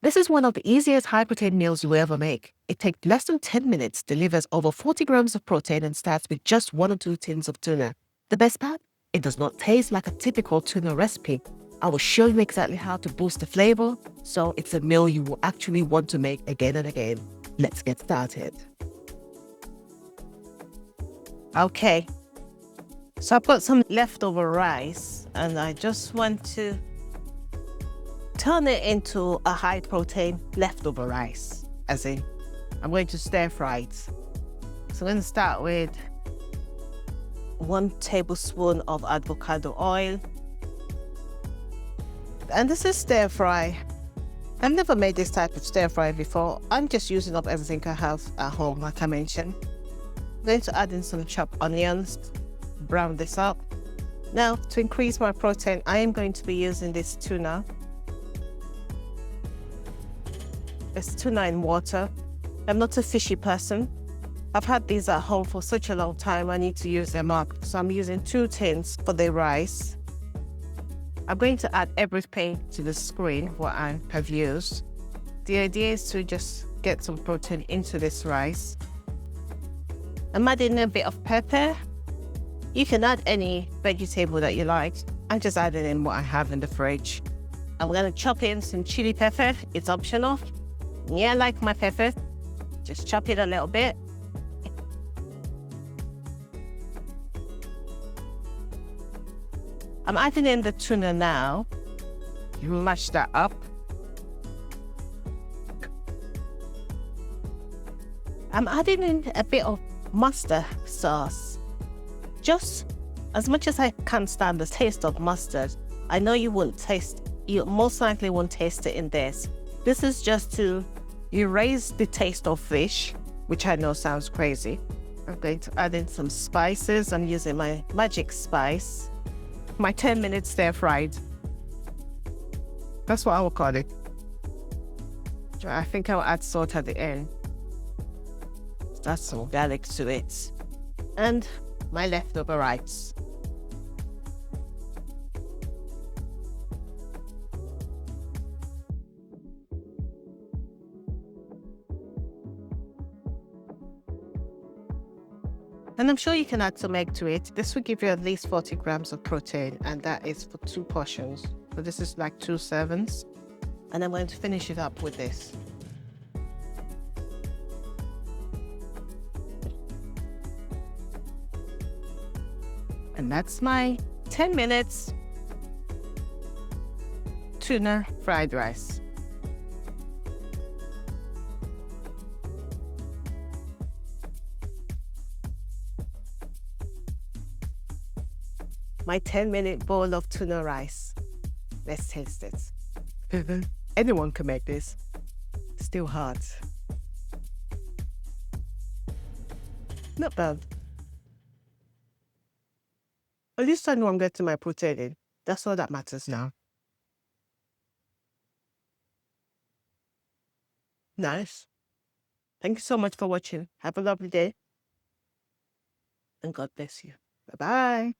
This is one of the easiest high-protein meals you will ever make. It takes less than 10 minutes, delivers over 40 grams of protein, and starts with just 1 or 2 tins of tuna. The best part? It does not taste like a typical tuna recipe. I will show you exactly how to boost the flavor, so it's a meal you will actually want to make again and again. Let's get started. Okay, so I've got some leftover rice and I just want to turn it into a high protein leftover rice, as in I'm going to stir fry it. So I'm going to start with 1 tablespoon of avocado oil. And this is stir fry. I've never made this type of stir fry before. I'm just using up everything I have at home, like I mentioned. I'm going to add in some chopped onions, brown this up. Now, to increase my protein, I am going to be using this tuna. It's tuna in water. I'm not a fishy person. I've had these at home for such a long time, I need to use them up. So I'm using 2 tins for the rice. I'm going to add everything to the screen, what I have used. The idea is to just get some protein into this rice. I'm adding a bit of pepper. You can add any vegetable that you like. I'm just adding in what I have in the fridge. I'm going to chop in some chili pepper. It's optional. Yeah, I like my pepper. Just chop it a little bit. I'm adding in the tuna now. You mash that up. I'm adding in a bit of mustard sauce. Just as much as I can stand the taste of mustard. I know you most likely won't taste it in this. This is just to erase the taste of fish, which I know sounds crazy. I'm going to add in some spices. I'm using my magic spice. My 10-minute stir fried. That's what I will call it. I think I'll add salt at the end. That's some garlic to it. And my leftover rice. And I'm sure you can add some egg to it. This will give you at least 40 grams of protein, and that is for 2 portions. So this is like 2 servings. And I'm going to finish it up with this. And that's my 10 minutes tuna fried rice. My 10-minute bowl of tuna rice. Let's taste it. Anyone can make this. Still hot. Not bad. At least I know I'm getting my protein in. That's all that matters now. Nice. Thank you so much for watching. Have a lovely day. And God bless you. Bye-bye.